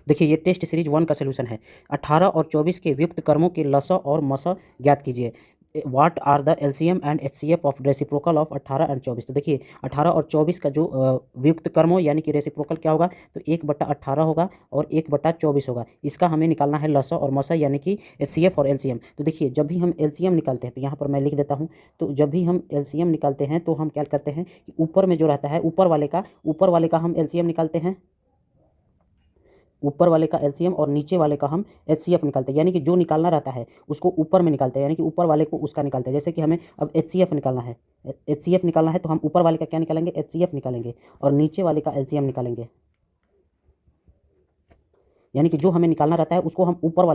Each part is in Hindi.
देखिए ये टेस्ट सीरीज 1 का सोल्यूशन है। 18 और 24 के व्युक्त कर्मों के लसा और मसा ज्ञात कीजिए। What are the LCM and HCF of reciprocal of 18 and 24। तो देखिए 18 और 24 का जो व्युक्त कर्मों यानी कि रेसिप्रोकल क्या होगा, तो 1/18 होगा और 1/24 होगा। इसका हमें निकालना है लसा और मसा यानी कि एचसीएफ और एलसीएम। तो देखिए जब भी हम एलसीएम निकालते हैं तो यहाँ पर मैं लिख देता हूँ। तो जब भी हम एलसीएम निकालते हैं तो हम क्या करते हैं कि ऊपर में जो रहता है ऊपर वाले का हम एलसीएम निकालते हैं, ऊपर वाले का एलसीएम, और नीचे वाले का हम एचसीएफ निकालते हैं। यानी कि जो निकालना रहता है उसको ऊपर में निकालते हैं, यानी कि ऊपर वाले को उसका निकालते हैं। जैसे कि हमें अब एचसीएफ निकालना है, एचसीएफ निकालना है तो हम ऊपर वाले का क्या निकालेंगे, एचसीएफ निकालेंगे, और नीचे वाले का एलसीएम निकालेंगे। यानी कि जो हमें निकालना रहता है उसको हम ऊपर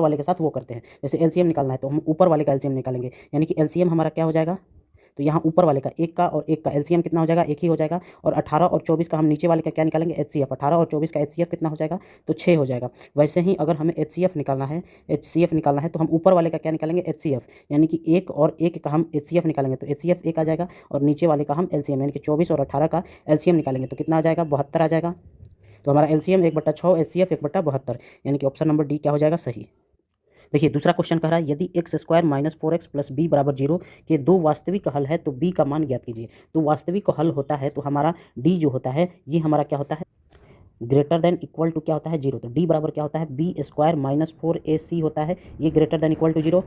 वाले के साथ वो करते हैं। जैसे एलसीएम निकालना है तो हम ऊपर वाले का एलसीएम निकालेंगे, यानी कि एलसीएम हमारा क्या हो जाएगा, तो यहाँ ऊपर वाले का एक का और एक का एलसीएम कितना हो जाएगा, एक ही हो जाएगा। और 18 और 24 का हम नीचे वाले का क्या निकालेंगे, एचसीएफ। 18 और 24 का एचसीएफ कितना हो जाएगा, तो 6 हो जाएगा। वैसे ही अगर हमें एचसीएफ निकालना है तो हम ऊपर वाले का क्या निकालेंगे, एचसीएफ, यानी कि एक और एक का हम एचसीएफ निकालेंगे तो एचसीएफ एक आ जाएगा, और नीचे वाले का हम एलसीएम यानी कि 24 और 18 का एलसीएम निकालेंगे तो कितना आ जाएगा, 72 आ जाएगा। तो हमारा एलसीएम 1/6, एचसीएफ 1/72, यानी कि ऑप्शन नंबर डी क्या हो जाएगा, सही। देखिए दूसरा क्वेश्चन कह रहा है यदि x square minus 4x plus b बराबर 0 के दो वास्तविक हल है तो b का मान ज्ञात कीजिए। तो वास्तविक हल होता है तो हमारा d जो होता है ये हमारा क्या होता है, ग्रेटर देन इक्वल टू क्या होता है, 0। तो d बराबर क्या होता है, बी स्क्वायर माइनस 4ac होता है, ये ग्रेटर देन इक्वल टू 0।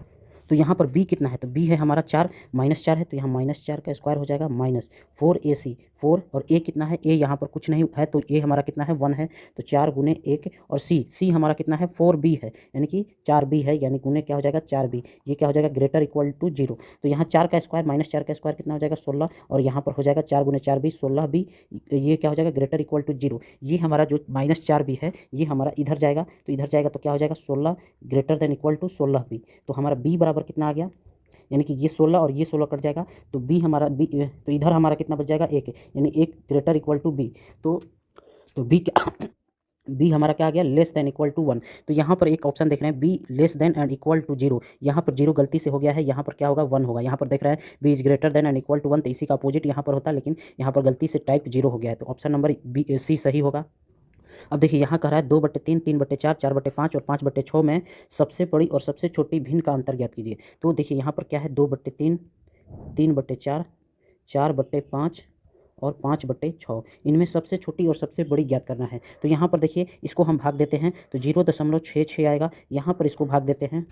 तो यहाँ पर b कितना है, तो b है हमारा 4, -4 है तो यहाँ -4 का स्क्वायर हो जाएगा माइनस 4ac, 4, और a कितना है, a यहाँ पर कुछ नहीं है तो a हमारा कितना है, 1 है, तो 4 गुने 1, और c हमारा कितना है, 4b है, यानी कि 4b है, यानी गुने क्या हो जाएगा 4b, ये क्या हो जाएगा ग्रेटर इक्वल टू 0। तो यहाँ 4 का स्क्वायर -4 का स्क्वायर कितना हो जाएगा 16, और यहाँ पर हो जाएगा 4 गुने 4b 16b, ये क्या हो जाएगा ग्रेटर इक्वल टू 0। ये हमारा जो -4b है ये हमारा इधर जाएगा, तो इधर जाएगा तो क्या हो जाएगा 16 greater than equal to 16b। तो हमारा b बराबर कितना आ गया, यानी कि ये 16 और ये 16 कट जाएगा, तो b हमारा b, तो इधर हमारा कितना बच जाएगा 1, यानी 1 ग्रेटर इक्वल टू b। तो b क्या बी हमारा क्या आ गया, लेस देन इक्वल टू 1। तो यहाँ पर एक ऑप्शन देख रहे हैं b less than and equal to 0, यहाँ पर 0 गलती से हो गया है, यहाँ पर क्या होगा 1 होगा। यहाँ पर देख रहे हैं b is greater than and equal to 1, तो इसी का अपोजिट यहाँ पर होता है, लेकिन यहाँ पर गलती से टाइप 0 हो गया है, तो ऑप्शन नंबर बी सी सही होगा। अब देखिए यहाँ कह रहा है 2/3, 3/4, 4/5 और 5/6 में सबसे बड़ी और सबसे छोटी भिन्न का अंतर ज्ञात कीजिए। तो देखिए यहाँ पर क्या है, 2/3, 3/4, 4/5 और 5/6, इनमें सबसे छोटी और सबसे बड़ी ज्ञात करना है। तो यहाँ पर देखिए इसको हम भाग देते हैं तो 0.66 आएगा, यहाँ पर इसको भाग देते हैं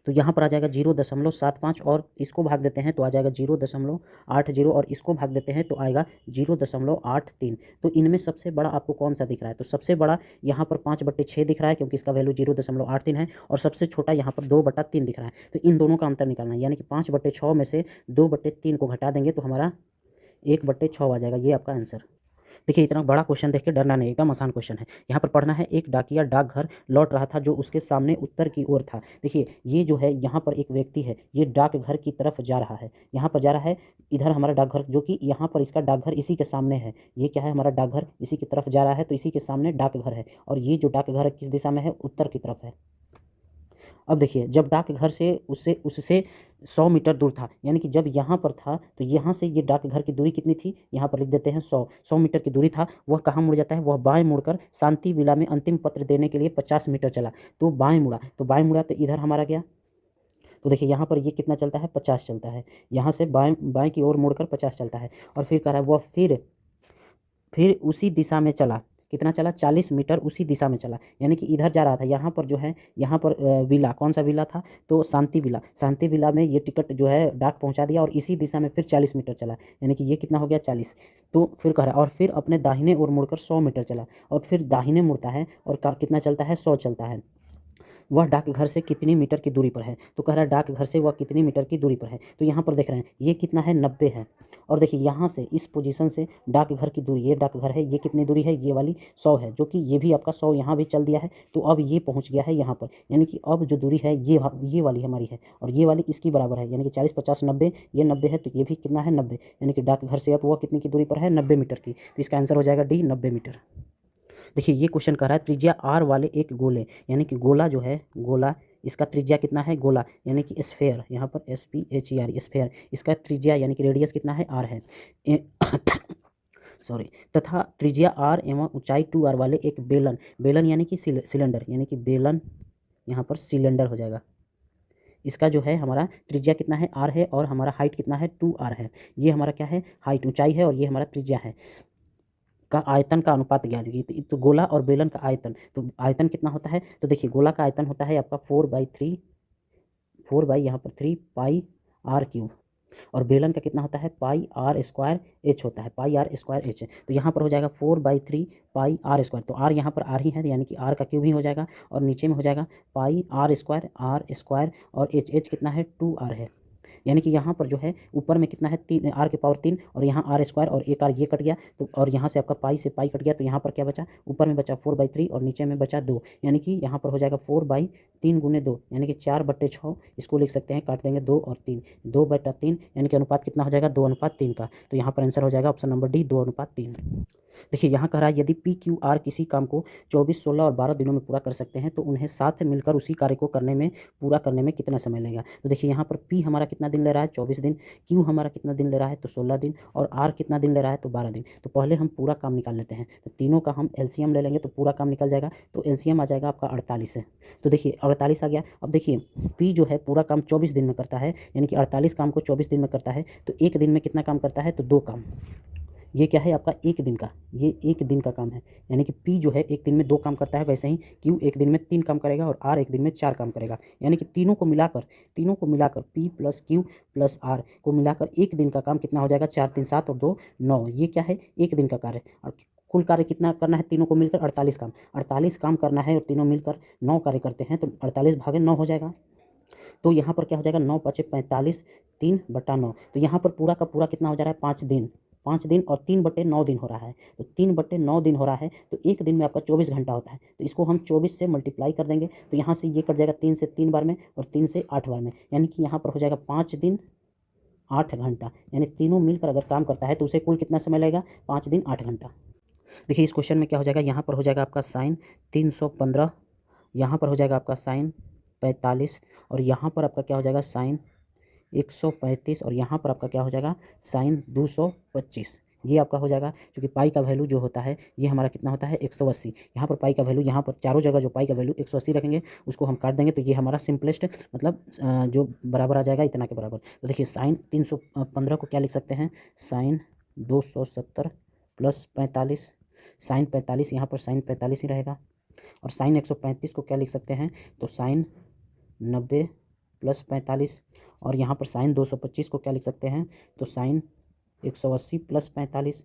तो यहाँ पर आ जाएगा 0.75, और इसको भाग देते हैं तो आ जाएगा 0.80, और इसको भाग देते हैं तो आएगा 0.83। तो इनमें सबसे बड़ा आपको कौन सा दिख रहा है, तो सबसे बड़ा यहाँ पर 5/6 दिख रहा है क्योंकि इसका वैल्यू 0.83 है, और सबसे छोटा यहाँ पर 2/3 दिख रहा है। तो इन दोनों का अंतर निकालना है, यानी कि 5/6 में से 2/3 को घटा देंगे तो हमारा 1/6 आ जाएगा, ये आपका आंसर। देखिए इतना बड़ा क्वेश्चन देख के डरना नहीं, एकदम आसान क्वेश्चन है। यहाँ पर पढ़ना है एक डाकिया डाकघर लौट रहा था जो उसके सामने उत्तर की ओर था। देखिए ये जो है यहाँ पर एक व्यक्ति है, ये डाकघर की तरफ जा रहा है, यहाँ पर जा रहा है, इधर हमारा डाकघर जो कि यहाँ पर इसका डाकघर इसी के सामने है, ये क्या है हमारा डाकघर इसी की तरफ जा रहा है, तो इसी के सामने डाकघर है, और ये जो डाकघर किस दिशा में है, उत्तर की तरफ है। अब देखिए जब डाकघर से उससे 100 मीटर दूर था, यानी कि जब यहाँ पर था तो यहाँ से ये डाकघर की दूरी कितनी थी, यहाँ पर लिख देते हैं 100 मीटर की दूरी था। वह कहाँ मुड़ जाता है, वह बाएं मुड़कर शांति विला में अंतिम पत्र देने के लिए 50 मीटर चला, तो बाएं मुड़ा तो इधर हमारा गया। तो देखिए यहाँ पर ये कितना चलता है, 50 चलता है, यहाँ से बाएं की ओर मुड़कर 50 चलता है, और फिर कह रहा है वह फिर उसी दिशा में चला, कितना चला 40 मीटर उसी दिशा में चला, यानी कि इधर जा रहा था। यहाँ पर जो है यहाँ पर विला, कौन सा विला था, तो शांति विला में ये टिकट जो है डाक पहुँचा दिया, और इसी दिशा में फिर 40 मीटर चला, यानी कि ये कितना हो गया 40। तो फिर कह रहा है और फिर अपने दाहिने ओर मुड़कर 100 मीटर चला, और फिर दाहिने मुड़ता है और कितना चलता है 100 चलता है। वह डाकघर से कितनी मीटर की दूरी पर है, तो कह रहा है डाकघर से वह कितनी मीटर की दूरी पर है। तो यहाँ पर देख रहे हैं ये कितना है 90 है, और देखिए यहाँ से इस पोजीशन से डाकघर की दूरी, ये डाकघर है, ये कितनी दूरी है, ये वाली 100 है, जो कि ये भी आपका 100 यहाँ भी चल दिया है। तो अब ये पहुँच गया है यहाँ पर, यानी कि अब जो दूरी है ये वाली हमारी है, और ये वाली इसकी बराबर है, यानी कि 40 50 90, ये 90 है, तो ये भी कितना है 90, यानी कि डाकघर से अब वह कितनी की दूरी पर है 90 मीटर की। तो इसका आंसर हो जाएगा डी 90 मीटर। देखिए ये क्वेश्चन कह रहा है त्रिज्या r वाले एक गोले, यानी कि गोला जो है गोला, इसका त्रिज्या कितना है, गोला यानी कि स्फेयर, यहाँ पर SPHER स्फेयर, इसका त्रिज्या यानी कि रेडियस कितना है r है। सॉरी, तथा त्रिज्या r एवं ऊंचाई 2r वाले एक बेलन, बेलन यानी कि सिलेंडर, यानी कि बेलन यहाँ पर सिलेंडर हो जाएगा। इसका जो है हमारा त्रिज्या कितना है r है और हमारा हाइट कितना है 2r है। ये हमारा क्या है, हाइट ऊंचाई है और ये हमारा त्रिज्या है। का आयतन का अनुपात ज्ञात कीजिए। तो गोला और बेलन का आयतन, तो आयतन कितना होता है, तो देखिए गोला का आयतन होता है आपका 4/3, 4 बाई यहाँ पर 3 पाई r क्यूब, और बेलन का कितना होता है पाई आर स्क्वायर एच होता है, पाई आर स्क्वायर एच। तो यहाँ पर हो जाएगा 4/3 पाई आर स्क्वायर, तो आर यहाँ पर आर ही है यानी कि आर का क्यूब ही हो जाएगा, और नीचे में हो जाएगा पाई आर स्क्वायर और एच, एच कितना है 2r है। यानी कि यहाँ पर जो है ऊपर में कितना है 3 r की पावर 3, और यहाँ आर स्क्वायर और एक r ये कट गया, तो और यहाँ से आपका पाई से पाई कट गया, तो यहाँ पर क्या बचा, ऊपर में बचा 4/3 और नीचे में बचा 2, यानी कि यहाँ पर हो जाएगा 4/3 गुने 2 यानी कि 4/6। इसको लिख सकते हैं, काट देंगे 2 और 3, 2/3 यानी कि अनुपात कितना हो जाएगा 2:3 का। तो यहाँ पर आंसर हो जाएगा ऑप्शन नंबर डी 2:3। देखिए यहाँ कह रहा है यदि पी क्यू आर किसी काम को 24, 16 और 12 दिनों में पूरा कर सकते हैं तो उन्हें साथ मिलकर उसी कार्य को पूरा करने में कितना समय लगेगा। तो देखिए यहाँ पर पी हमारा कितना दिन ले रहा है 24 दिन, क्यू हमारा कितना दिन ले रहा है तो 16 दिन, और आर कितना दिन ले रहा है तो 12 दिन। तो पहले हम पूरा काम निकाल लेते हैं, तो तीनों का हम एलसीएम ले लेंगे तो पूरा काम निकल जाएगा। तो एलसीएम आ जाएगा आपका 48 है। तो देखिए 48 आ गया। अब देखिए पी जो है पूरा काम 24 दिन में करता है, यानी कि 48 काम को 24 दिन में करता है, तो एक दिन में कितना काम करता है तो 2 काम। ये क्या है आपका एक दिन का, ये एक दिन का काम है, यानी कि पी जो है एक दिन में 2 काम करता है, वैसे ही क्यू एक दिन में 3 काम करेगा और आर एक दिन में 4 काम करेगा। यानी कि तीनों को मिलाकर p plus q plus r को मिलाकर एक दिन का काम कितना हो जाएगा 4 3 7 और 2 9। ये क्या है एक दिन का कार्य, और कुल कार्य कितना करना है तीनों को मिलकर 48 काम, 48 काम करना है और तीनों मिलकर 9 कार्य करते हैं, तो 48/9 हो जाएगा। तो यहाँ पर क्या हो जाएगा 9×5 = 45, 3/9। तो यहाँ पर पूरा का पूरा कितना हो जा रहा है 5 दिन, 5 दिन और 3/9 दिन हो रहा है। तो 3/9 दिन हो रहा है, तो एक दिन में आपका 24 घंटा होता है, तो इसको हम 24 से मल्टीप्लाई कर देंगे, तो यहाँ से ये कट जाएगा 3 से 3 बार में और 3 से 8 बार में, यानी कि यहाँ पर हो जाएगा 5 दिन 8 घंटा। यानी तीनों मिलकर अगर काम करता है तो उसे कुल कितना समय लगेगा 5 दिन 8 घंटा। देखिए इस क्वेश्चन में क्या हो जाएगा, यहाँ पर हो जाएगा आपका साइन 315, यहाँ पर हो जाएगा आपका साइन 45, और यहाँ पर आपका क्या हो जाएगा साइन 135, और यहाँ पर आपका क्या हो जाएगा साइन 225। ये आपका हो जाएगा, क्योंकि पाई का वैल्यू जो होता है ये हमारा कितना होता है 180। यहाँ पर पाई का वैल्यू, यहाँ पर चारों जगह जो पाई का वैल्यू 180 रखेंगे उसको हम काट देंगे, तो ये हमारा सिंपलेस्ट मतलब जो बराबर आ जाएगा इतना के बराबर। तो देखिए साइन 315 को क्या लिख सकते हैं, साइन 270 प्लस 45, साइन 45, यहाँ पर साइन 45 ही रहेगा, और साइन 135 को क्या लिख सकते हैं तो साइन 90 प्लस 45, और यहाँ पर साइन 225 को क्या लिख सकते हैं तो साइन 180 प्लस 45।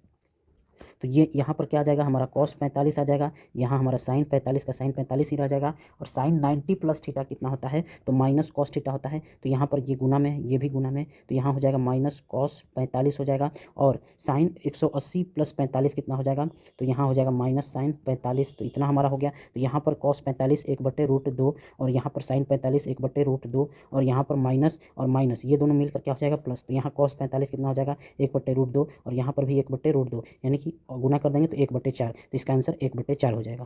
तो ये यहाँ पर क्या आ जाएगा हमारा कॉस 45 आ जाएगा, यहाँ हमारा साइन 45 का साइन 45 ही रह जाएगा, और साइन 90 प्लस थीटा कितना होता है तो माइनस कॉस थीटा होता है, तो यहाँ पर ये गुना में ये भी गुना में, तो यहाँ हो जाएगा माइनस कॉस 45 हो जाएगा, और साइन 180 प्लस 45 कितना हो जाएगा तो यहाँ हो जाएगा माइनस साइन 45। तो इतना हमारा हो गया। तो यहाँ पर कॉस 45 1/√2, और यहाँ पर साइन 45 1/√2, और यहाँ पर माइनस और माइनस ये दोनों मिलकर क्या हो जाएगा प्लस, तो यहाँ कॉस 45 कितना हो जाएगा 1/√2, और यहाँ पर भी 1/√2, यानी कि गुना कर देंगे तो 1/4, तो इसका आंसर 1/4 हो जाएगा।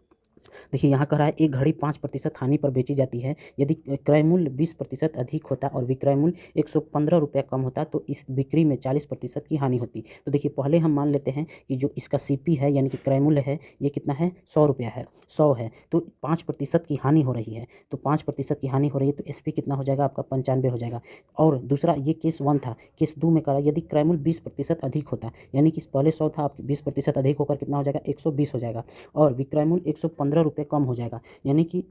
देखिए यहाँ कह रहा है एक घड़ी 5% हानि पर बेची जाती है, यदि क्रय मूल्य 20% अधिक होता और विक्रय मूल्य 115 रुपया कम होता तो इस बिक्री में 40% की हानि होती। तो देखिए पहले हम मान लेते हैं कि जो इसका सीपी है यानी कि क्रय मूल्य है ये कितना है 100 रुपया है, 100 है, तो 5% की हानि हो रही है, तो 5% की हानि हो रही है तो एसपी कितना हो जाएगा आपका 95 हो जाएगा। और दूसरा ये केस 1 था, केस 2 में कह रहा है यदि क्रय मूल्य 20% अधिक होता, यानी कि पहले 100 था, आप 20% अधिक होकर कितना हो जाएगा 120 हो जाएगा, और विक्रय मूल्य 115 रुपये कम हो जाएगा, यानी कि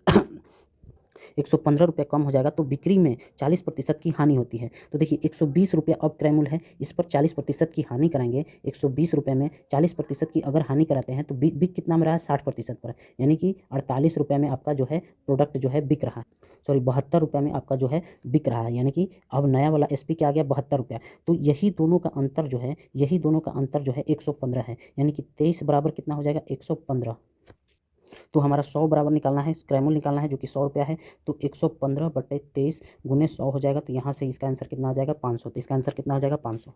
115 रुपये कम हो जाएगा, तो बिक्री में 40% की हानि होती है। तो देखिए 120 रुपये अब क्रय मूल्य है, इस पर 40% की हानि कराएंगे, 120 रुपये में 40% की अगर हानि कराते हैं तो बिक कितना में रहा है 60% पर, यानी कि 48 रुपये में आपका जो है प्रोडक्ट जो है बिक रहा है, सॉरी 72 रुपये में आपका जो है बिक रहा है, यानी कि अब नया वाला एसपी क्या आ गया 72 रुपया। तो यही दोनों का अंतर जो है, यही दोनों का अंतर जो है 115 है, यानी कि 23 बराबर कितना हो जाएगा 115। तो हमारा 100 बराबर निकालना है, स्क्रैमल निकालना है जो कि 100 रुपया है। तो 115/23 गुने 100 हो जाएगा। तो यहाँ से इसका आंसर कितना आ जाएगा 500। तो इसका आंसर कितना हो जाएगा 500।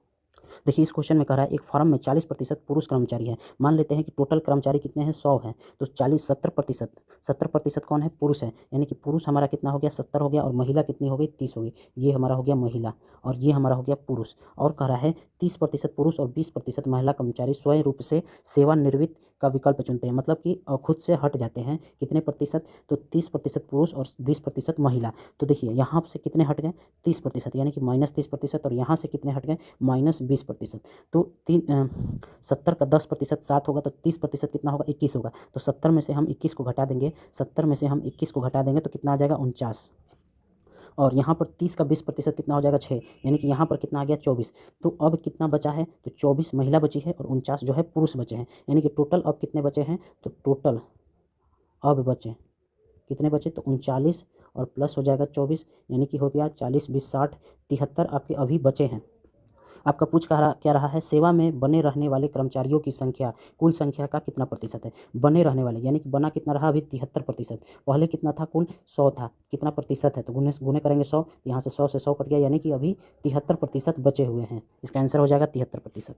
देखिए इस क्वेश्चन में कह रहा है एक फर्म में 40% पुरुष कर्मचारी है। मान लेते हैं कि टोटल कर्मचारी कितने हैं 100 हैं। तो 70% कौन है पुरुष है, यानी कि पुरुष हमारा कितना हो गया 70 हो गया, और महिला कितनी हो गई 30 हो गई। ये हमारा हो गया महिला और ये हमारा हो गया पुरुष। और कह रहा है 30% पुरुष और 20% महिला कर्मचारी स्वयं रूप से सेवानिवृत्त का विकल्प चुनते हैं, मतलब कि खुद से हट जाते हैं। कितने प्रतिशत, तो 30% पुरुष और 20% महिला। तो देखिए यहाँ से कितने हट गए 30%, यानी कि -30%, और यहाँ से कितने हट गए -20%। तो 70 का 10% 7 होगा, तो 30% कितना होगा 21 होगा। तो 70 में से हम 21 को घटा देंगे, 70 में से हम 21 को घटा देंगे तो कितना आ जाएगा 49। और यहाँ पर 30 का 20% कितना हो जाएगा 6, यानी कि यहाँ पर कितना आ गया 24। तो अब कितना बचा है, तो 24 महिला बची है और 49 जो है पुरुष बचे हैं, यानी कि टोटल अब कितने बचे हैं, तो टोटल अब बचे कितने बचे, तो 39 और प्लस हो जाएगा 24, यानी कि हो गया 40 20 60 73 आपके अभी बचे हैं। आपका पूछ क्या रहा है, सेवा में बने रहने वाले कर्मचारियों की संख्या कुल संख्या का कितना प्रतिशत है। बने रहने वाले यानी कि बना कितना रहा अभी 73%, पहले कितना था कुल 100 था, कितना प्रतिशत है, तो गुने करेंगे 100, यहाँ से 100 से 100 कट गया, यानी कि अभी 73% बचे हुए हैं। इसका आंसर हो जाएगा 73%।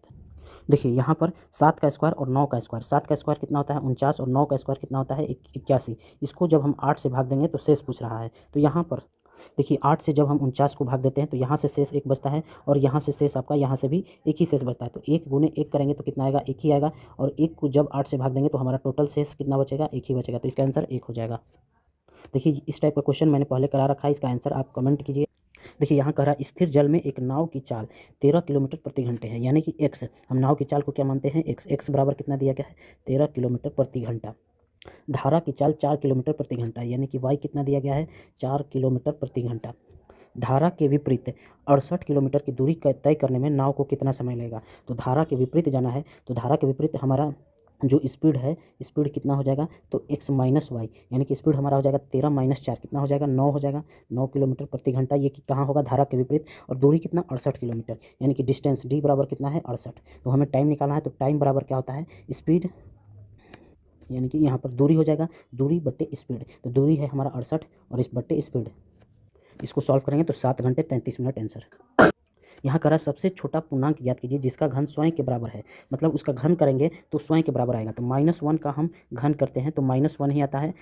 देखिए यहाँ पर 7 का स्क्वायर और 9 का स्क्वायर, 7 का स्क्वायर कितना होता है 49 और 9 का स्क्वायर कितना होता है 81। इसको जब हम 8 से भाग देंगे तो शेष पूछ रहा है। तो यहाँ पर देखिए 8 से जब हम 49 को भाग देते हैं तो यहाँ से शेष 1 बचता है, और यहाँ से शेष आपका यहाँ से भी 1 ही शेष बचता है। तो 1 गुने 1 करेंगे तो कितना आएगा 1 ही आएगा, और 1 को जब 8 से भाग देंगे तो हमारा टोटल शेष कितना बचेगा 1 ही बचेगा। तो इसका आंसर 1 हो जाएगा। देखिए इस टाइप का क्वेश्चन मैंने पहले करा रखा है, इसका आंसर आप कमेंट कीजिए। देखिए यहाँ कह रहा है स्थिर जल में एक नाव की चाल 13 किलोमीटर प्रति घंटे है, यानी कि x, हम नाव की चाल को क्या मानते हैं x बराबर कितना दिया गया है 13 किलोमीटर प्रति घंटा। धारा की चाल 4 किलोमीटर प्रति घंटा, यानी कि y कितना दिया गया है 4 किलोमीटर प्रति घंटा। धारा के विपरीत 68 किलोमीटर की दूरी तय करने में नाव को कितना समय लगेगा। तो धारा के विपरीत जाना है, तो धारा के विपरीत हमारा जो स्पीड है, स्पीड कितना हो जाएगा, तो x माइनस वाई, यानी कि स्पीड हमारा हो जाएगा 13 - 4 कितना हो जाएगा 9 हो जाएगा, 9 किलोमीटर प्रति घंटा। ये कि कहाँ होगा धारा के विपरीत, और दूरी कितना 68 किलोमीटर, यानी कि डिस्टेंस d बराबर कितना है 68। तो हमें टाइम निकालना है, तो टाइम बराबर क्या होता है स्पीड, यानी कि यहाँ पर दूरी हो जाएगा दूरी बट्टे स्पीड। तो दूरी है हमारा 68 और इस बट्टे स्पीड, इसको सॉल्व करेंगे तो 7 घंटे 33 मिनट आंसर। यहाँ करा सबसे छोटा पूर्णांक ज्ञात कीजिए जिसका घन स्वयं के बराबर है, मतलब उसका घन करेंगे तो स्वयं के बराबर आएगा। तो -1 का हम घन करते हैं तो -1 ही आता है,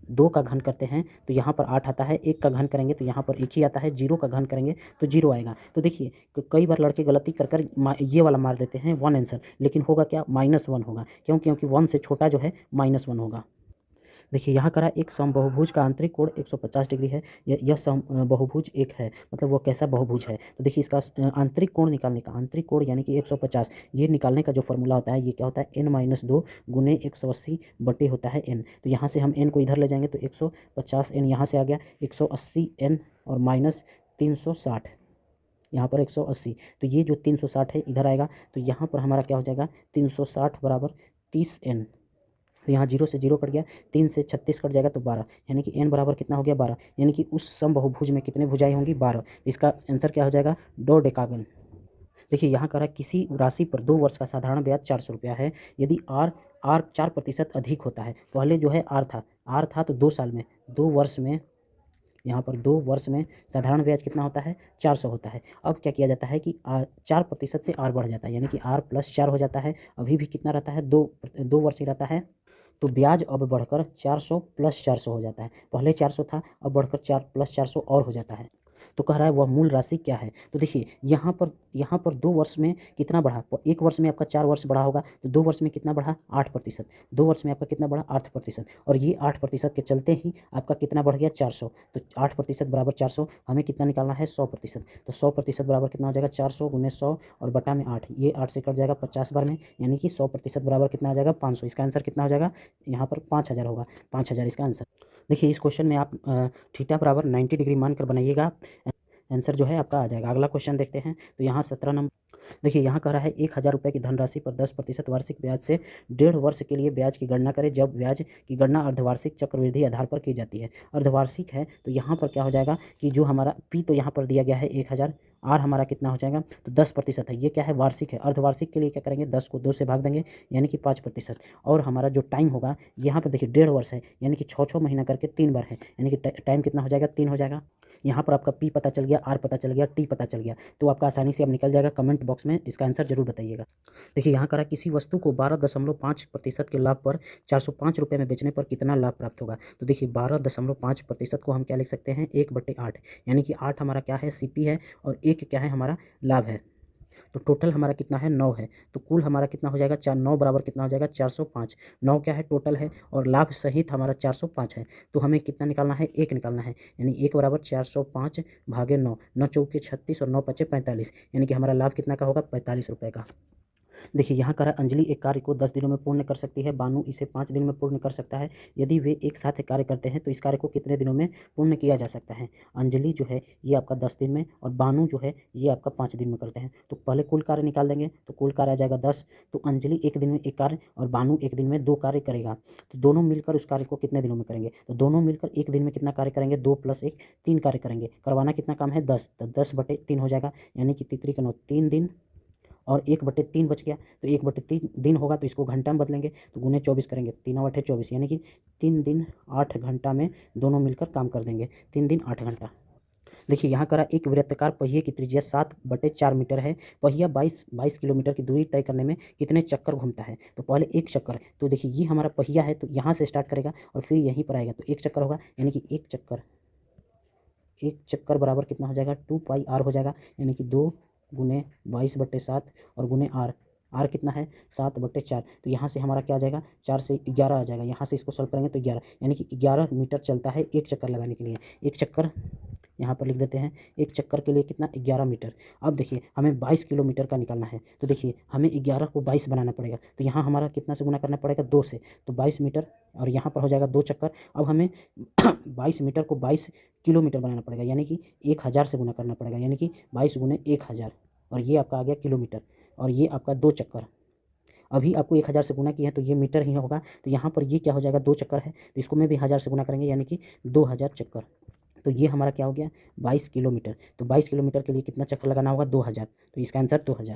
2 का घन करते हैं तो यहाँ पर 8 आता है, 1 का घन करेंगे तो यहाँ पर 1 ही आता है, 0 का घन करेंगे तो 0 आएगा। तो देखिए कई बार लड़के गलती कर ये वाला मार देते हैं 1 आंसर, लेकिन होगा क्या -1 होगा, क्योंकि 1 से छोटा जो है -1 होगा। देखिए यहाँ करा एक समबहुभुज का आंतरिक कोण 150 डिग्री है, यह समबहुभुज एक है, मतलब वो कैसा बहुभुज है। तो देखिए इसका आंतरिक कोण निकालने का, आंतरिक कोण यानी कि 150, ये निकालने का जो फॉर्मूला होता है ये क्या होता है n-2 गुने 180 बटे होता है n। तो यहाँ से हम n को इधर ले जाएंगे तो 150 n यहाँ से आ गया, 180 n और माइनस 360, यहाँ पर 180, तो ये जो 360 है इधर आएगा, तो यहाँ पर हमारा क्या हो जाएगा 360 बराबर 30 n। तो यहाँ 0 से 0 कट गया, 3 से 36 कट जाएगा तो 12, यानी कि n बराबर कितना हो गया 12, यानी कि उस समबहुभुज में कितने भुजाएं होंगी 12। इसका आंसर क्या हो जाएगा डोडेकागन। देखिए यहाँ कह रहा है किसी राशि पर 2 वर्ष का साधारण ब्याज 400 रुपया है, यदि r 4% अधिक होता है, पहले जो है r था तो 2 साल में 2 वर्ष में, यहाँ पर 2 वर्ष में साधारण ब्याज कितना होता है 400 होता है। अब क्या किया जाता है कि 4% से r बढ़ जाता है, यानी कि r + 4 हो जाता है, अभी भी कितना रहता है 2 वर्ष ही रहता है, तो ब्याज अब बढ़कर 400 + 400 हो जाता है। पहले 400 था, अब बढ़कर 4 + 400 और हो जाता है। तो कह रहा है वह मूल राशि क्या है। तो देखिए यहाँ पर 2 वर्ष में कितना बढ़ा, 1 वर्ष में आपका 4 वर्ष बढ़ा होगा, तो 2 वर्ष में कितना बढ़ा 8%, 2 वर्ष में आपका कितना बढ़ा 8%, और ये 8% के चलते ही आपका कितना बढ़ गया 400। तो 8% बराबर 400, हमें कितना निकालना है 100%। तो 100% बराबर कितना हो जाएगा 400 गुने 100 और बटा में 8, ये 8 से कट जाएगा 50 बार में, यानी कि 100% बराबर कितना आ जाएगा 500। इसका आंसर कितना हो जाएगा, यहाँ पर 5000 होगा, 5000 इसका आंसर। देखिए इस क्वेश्चन में आप थीटा बराबर 90 डिग्री मानकर बनाइएगा, आंसर जो है आपका आ जाएगा। अगला क्वेश्चन देखते हैं, तो यहाँ 17 नंबर देखिए यहाँ कह रहा है 1000 रुपये की धनराशि पर 10% वार्षिक ब्याज से 1.5 वर्ष के लिए ब्याज की गणना करें, जब ब्याज की गणना अर्धवार्षिक चक्रवृद्धि आधार पर की जाती है। अर्धवार्षिक है तो यहाँ पर क्या हो जाएगा कि जो हमारा पी तो यहाँ पर दिया गया है 1000 आर हमारा कितना हो जाएगा, तो 10% है। ये क्या है, वार्षिक है। अर्धवार्षिक के लिए क्या करेंगे, 10 को 2 से भाग देंगे, यानी कि 5%। और हमारा जो टाइम होगा यहाँ पर देखिए 1.5 वर्ष है, यानी कि 6 महीना करके 3 बार है, यानी कि टाइम कितना हो जाएगा, 3 हो जाएगा। यहाँ पर आपका पी पता चल गया, आर पता चल गया, टी पता चल गया, तो आपका आसानी से अब निकल जाएगा। कमेंट बॉक्स में इसका आंसर जरूर बताइएगा। देखिए यहाँ करा, किसी वस्तु को 12.5% के लाभ पर 405 रुपये में बेचने पर कितना लाभ प्राप्त होगा। तो देखिए 12.5% को हम क्या लिख सकते हैं, 1/8, यानी कि 8 हमारा क्या है, सीपी है, और 1 क्या है, हमारा लाभ है। तो टोटल हमारा कितना है, 9 है। तो कुल हमारा कितना हो जाएगा, 9 बराबर कितना हो जाएगा, 405। 9 क्या है, टोटल है, और लाभ सहित हमारा 405 है। तो हमें कितना निकालना है, 1 निकालना है, यानी 1 बराबर 405 भागे 9, 9 चौके 36 और 9 पचे 45, यानी कि हमारा लाभ कितना का होगा, 45 रुपये का। देखिए यहाँ करा, अंजलि एक कार्य को 10 दिनों में पूर्ण कर सकती है, बानू इसे 5 दिन में पूर्ण कर सकता है। यदि वे एक साथ कार्य करते हैं तो इस कार्य को कितने दिनों में पूर्ण किया जा सकता है। अंजलि जो है ये आपका 10 दिन में, और बानू जो है ये आपका 5 दिन में करते हैं। तो पहले कुल कार्य निकाल देंगे, तो कुल कार्य आ जाएगा 10। तो अंजलि एक दिन में एक कार्य और बानू एक दिन में 2 कार्य करेगा। तो दोनों मिलकर उस कार्य को कितने दिनों में करेंगे, तो दोनों मिलकर एक दिन में कितना कार्य करेंगे, 2 + 1 3 कार्य करेंगे। करवाना कितना काम है, 10, तो 10/3 हो जाएगा, यानी कि तितरी का 9 3 दिन, और 1/3 बच गया। तो 1/3 दिन होगा, तो इसको घंटा में बदलेंगे, तो गुने 24 करेंगे, 3 × 8 = 24, यानी कि 3 दिन 8 घंटा में दोनों मिलकर काम कर देंगे। 3 दिन 8 घंटा। देखिए यहाँ करा, एक वृत्ताकार पहिए की त्रिज्या 7/4 मीटर है। पहिया 22 किलोमीटर की दूरी तय करने में कितने चक्कर घूमता है। तो पहले एक चक्कर, तो देखिए ये हमारा पहिया है, तो यहाँ से स्टार्ट करेगा और फिर यहीं पर आएगा, तो एक चक्कर होगा, यानी कि एक चक्कर बराबर कितना हो जाएगा, 2πr हो जाएगा, यानी कि 2 × 22/7 और गुने आर कितना है, 7/4। तो यहाँ से हमारा क्या आ जाएगा, 4 से 11 आ जाएगा। यहाँ से इसको सॉल्व करेंगे तो 11, यानी कि 11 मीटर चलता है एक चक्कर लगाने के लिए। एक चक्कर यहाँ पर लिख देते हैं, एक चक्कर के लिए कितना, 11 मीटर। अब देखिए हमें 22 किलोमीटर का निकालना है, तो देखिए हमें 11 को 22 बनाना पड़ेगा। तो यहाँ हमारा कितना से गुना करना पड़ेगा, 2 से, तो 22 मीटर, और यहाँ पर हो जाएगा 2 चक्कर। अब हमें 22 मीटर को 22 किलोमीटर बनाना पड़ेगा, यानी कि 1000 से गुना करना पड़ेगा, यानी कि 22 × 1000, और ये आपका आ गया किलोमीटर, और ये आपका 2 चक्कर। अभी आपको 1000 से गुना किया है तो ये मीटर ही होगा। तो यहाँ पर ये क्या हो जाएगा, 2 चक्कर है, तो इसको में भी 1000 से गुना करेंगे, यानी कि 2000 चक्कर। तो ये हमारा क्या हो गया, 22 किलोमीटर। तो 22 किलोमीटर के लिए कितना चक्कर लगाना होगा, 2000। तो इसका आंसर 2000।